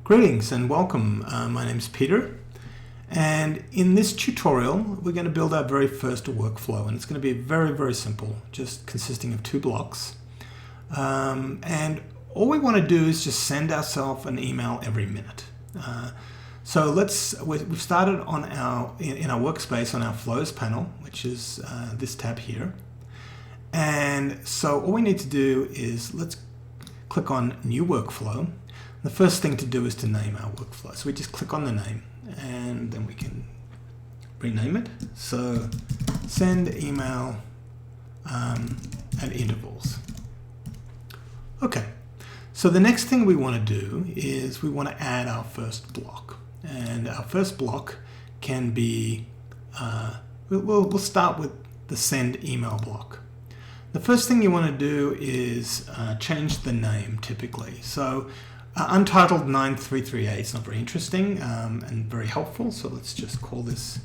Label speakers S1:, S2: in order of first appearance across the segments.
S1: Greetings and welcome. My name's Peter, and in this tutorial we're going to build our very first workflow, and it's going to be very simple, just consisting of 2 blocks. And all we want to do is just send ourselves an email every minute. So we've started on in our workspace on our flows panel, which is this tab here. And so all we need to do is let's click on New Workflow. The first thing to do is to name our workflow. So we just click on the name and then we can rename it. So send email at intervals. Okay, so the next thing we want to do is we want to add our first block. And our first block can be, we'll start with the send email block. The first thing you want to do is change the name typically. So Untitled 9338 is not very interesting and very helpful, so let's just call this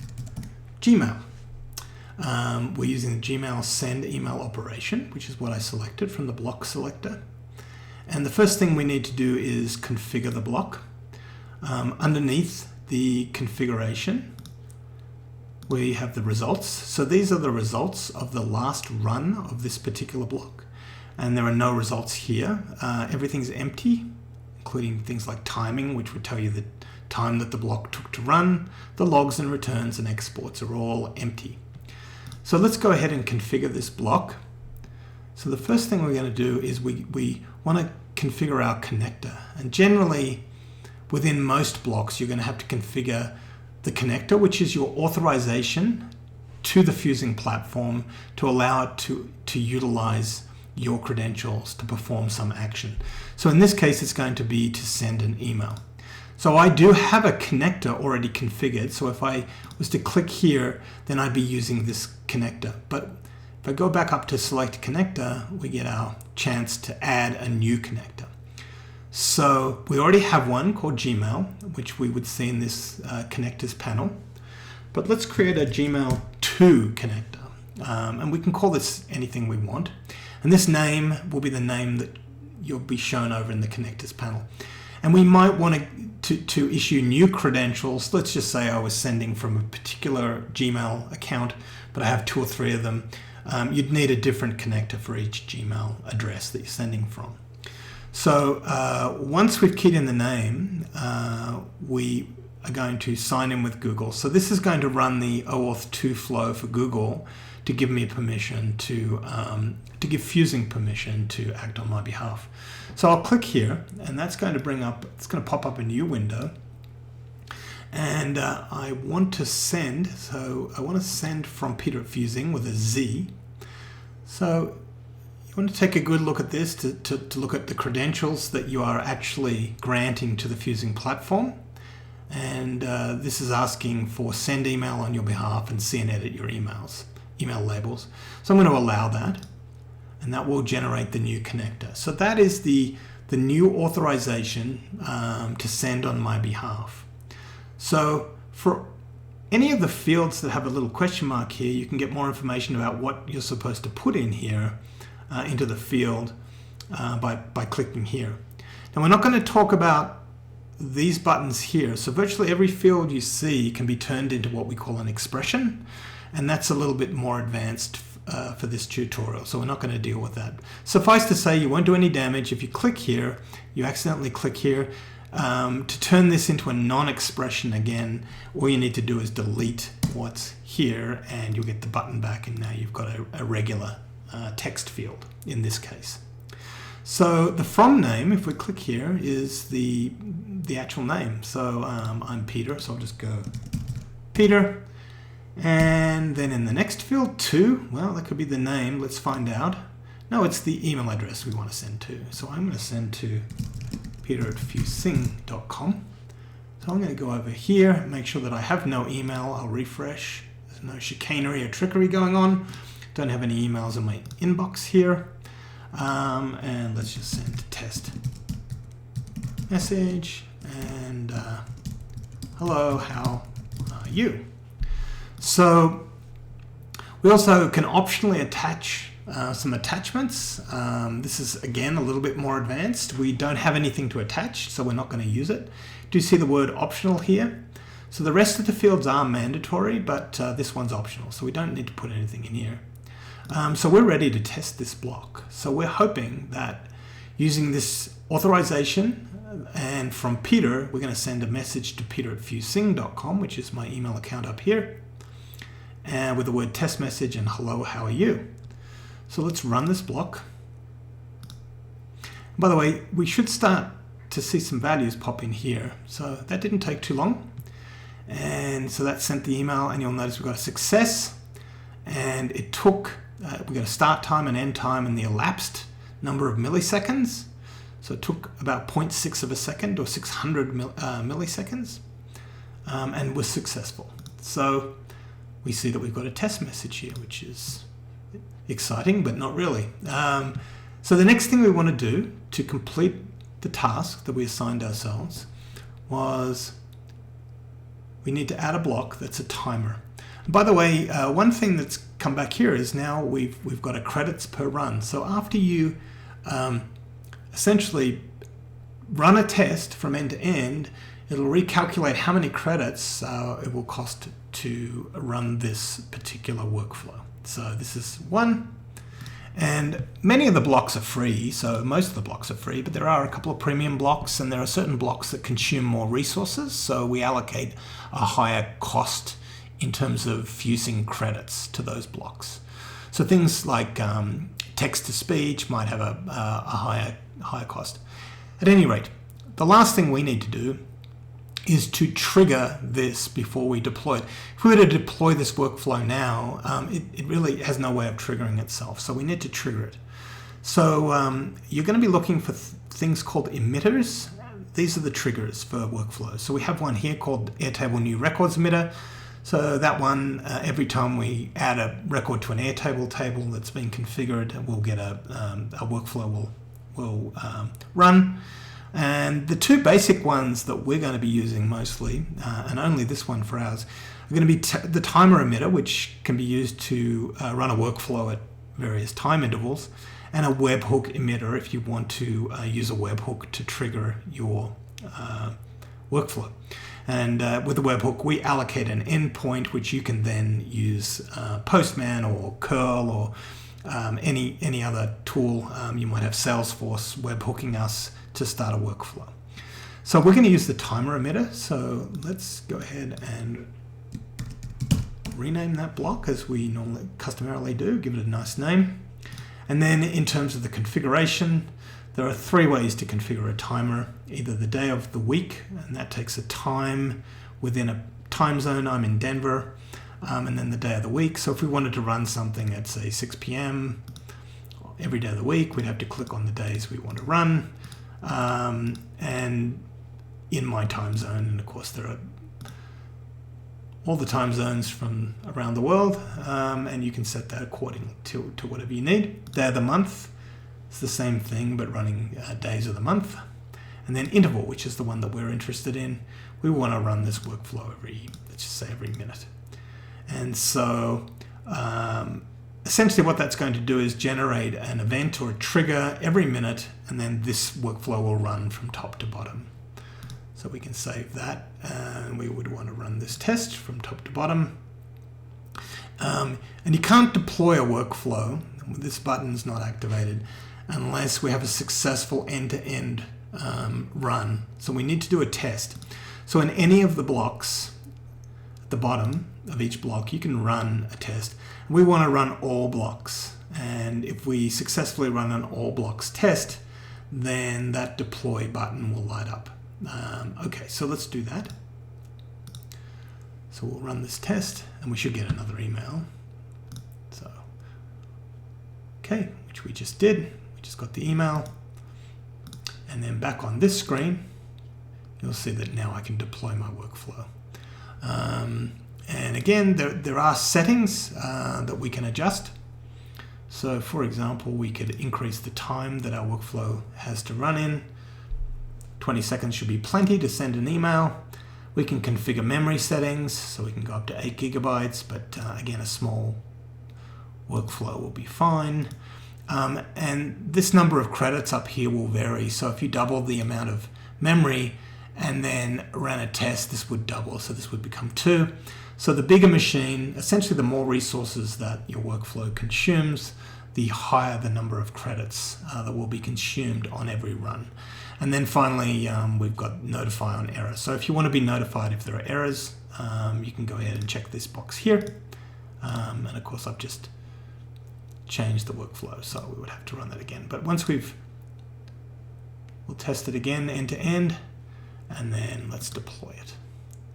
S1: Gmail. We're using the Gmail send email operation, which is what I selected from the block selector. And the first thing we need to do is configure the block. Underneath the configuration, we have the results. So these are the results of the last run of this particular block. And there are no results here. Everything's empty, including things like timing, which would tell you the time that the block took to run. The logs and returns and exports are all empty. So let's go ahead and configure this block. So the first thing we're going to do is we want to configure our connector. And generally, within most blocks, you're going to have to configure the connector, which is your authorization to the Fusing platform to allow it to utilize your credentials to perform some action. So in this case, it's going to be to send an email. So I do have a connector already configured. So if I was to click here, then I'd be using this connector. But if I go back up to select connector, we get our chance to add a new connector. So we already have one called Gmail, which we would see in this connectors panel. But let's create a Gmail 2 connector. And we can call this anything we want. And this name will be the name that you'll be shown over in the connectors panel. And we might want to issue new credentials. Let's just say I was sending from a particular Gmail account, but I have 2 or 3 of them. You'd need a different connector for each Gmail address that you're sending from. So once we've keyed in the name, we are going to sign in with Google. So this is going to run the OAuth 2 flow for Google to give me permission to give Fusing permission to act on my behalf. So I'll click here, and that's going to it's going to pop up a new window. And I want to send, from Peter at Fusing with a Z. So you want to take a good look at this to look at the credentials that you are actually granting to the Fusing platform. And this is asking for send email on your behalf and see and edit your email labels. So I'm going to allow that, and that will generate the new connector. So that is the new authorization to send on my behalf. So for any of the fields that have a little question mark here, you can get more information about what you're supposed to put in here into the field by clicking here. Now we're not going to talk about these buttons here. So virtually every field you see can be turned into what we call an expression, and that's a little bit more advanced for this tutorial, so we're not going to deal with that. Suffice to say, you won't do any damage if you click here, you accidentally click here. To turn this into a non-expression again, all you need to do is delete what's here and you'll get the button back, and now you've got a regular text field in this case. So the from name, if we click here, is the actual name. So I'm Peter, so I'll just go Peter. And then in the next field, to, well, that could be the name. Let's find out. No, it's the email address we want to send to. So I'm going to send to peter@fusing.com. So I'm going to go over here, make sure that I have no email. I'll refresh. There's no chicanery or trickery going on. Don't have any emails in my inbox here. And let's just send test message and hello, how are you? So we also can optionally attach some attachments. This is again a little bit more advanced. We don't have anything to attach, so we're not going to use it. Do you see the word optional here? So the rest of the fields are mandatory, but this one's optional, so we don't need to put anything in here. So we're ready to test this block. So we're hoping that using this authorization and from Peter, we're going to send a message to peter@fusing.com, which is my email account up here, and with the word test message and hello, how are you? So let's run this block. By the way, we should start to see some values pop in here. So that didn't take too long. And so that sent the email, and you'll notice we've got a success. And it took, we got a start time and end time and the elapsed number of milliseconds. So it took about 0.6 of a second, or 600 milliseconds, and was successful. So we see that we've got a test message here, which is exciting, but not really. So the next thing we want to do to complete the task that we assigned ourselves was we need to add a block that's a timer. And by the way, one thing that's come back here is now we've got a credits per run. So after you essentially run a test from end to end, it'll recalculate how many credits it will cost to run this particular workflow. So this is one, and many of the blocks are free, so most of the blocks are free, but there are a couple of premium blocks, and there are certain blocks that consume more resources, so we allocate a higher cost in terms of fusing credits to those blocks. So things like text-to-speech might have a higher cost. At any rate, the last thing we need to do is to trigger this before we deploy it. If we were to deploy this workflow now, it really has no way of triggering itself, so we need to trigger it. So you're going to be looking for things called emitters. These are the triggers for workflows. So we have one here called Airtable New Records Emitter. So that one, every time we add a record to an Airtable table that's been configured, we'll get a workflow will run. And the two basic ones that we're going to be using mostly, and only this one for ours, are going to be the timer emitter, which can be used to run a workflow at various time intervals, and a webhook emitter if you want to use a webhook to trigger your workflow. And with the webhook, we allocate an endpoint, which you can then use Postman or curl or any other tool. You might have Salesforce webhooking us to start a workflow. So we're going to use the timer emitter. So let's go ahead and rename that block as we normally customarily do, give it a nice name. And then in terms of the configuration, there are three ways to configure a timer: either the day of the week, and that takes a time within a time zone. I'm in Denver. And then the day of the week. So if we wanted to run something at, say, 6 p.m. every day of the week, we'd have to click on the days we want to run. And in my time zone, and of course there are all the time zones from around the world, and you can set that according to whatever you need. Day of the month, it's the same thing, but running days of the month. And then interval, which is the one that we're interested in. We want to run this workflow let's just say every minute. And so essentially what that's going to do is generate an event or a trigger every minute, and then this workflow will run from top to bottom. So we can save that, and we would want to run this test from top to bottom. And you can't deploy a workflow, this button's not activated, unless we have a successful end-to-end run. So we need to do a test. So in any of the blocks at the bottom of each block, you can run a test. We want to run all blocks, and if we successfully run an all blocks test, then that deploy button will light up. Okay, so let's do that. So we'll run this test, and we should get another email. So, okay, which we just did. We just got the email, and then back on this screen, you'll see that now I can deploy my workflow. And again, there are settings that we can adjust. So for example, we could increase the time that our workflow has to run in. 20 seconds should be plenty to send an email. We can configure memory settings, so we can go up to 8 gigabytes, but again, a small workflow will be fine. And this number of credits up here will vary. So if you double the amount of memory and then ran a test, this would double. So this would become 2. So the bigger machine, essentially the more resources that your workflow consumes, the higher the number of credits that will be consumed on every run. And then finally, we've got notify on error. So if you want to be notified if there are errors, you can go ahead and check this box here. And of course, I've just changed the workflow, so we would have to run that again. But once we'll test it again end to end, and then let's deploy it.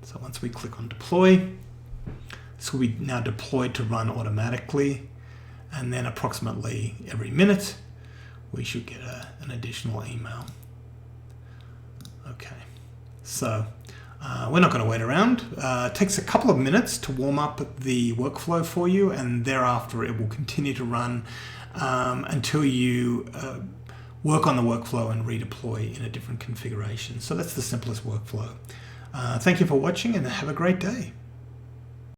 S1: So once we click on deploy, this will be now deployed to run automatically, and then approximately every minute we should get an additional email. Okay, so we're not going to wait around. It takes a couple of minutes to warm up the workflow for you, and thereafter it will continue to run until you work on the workflow and redeploy in a different configuration. So that's the simplest workflow. Thank you for watching, and have a great day.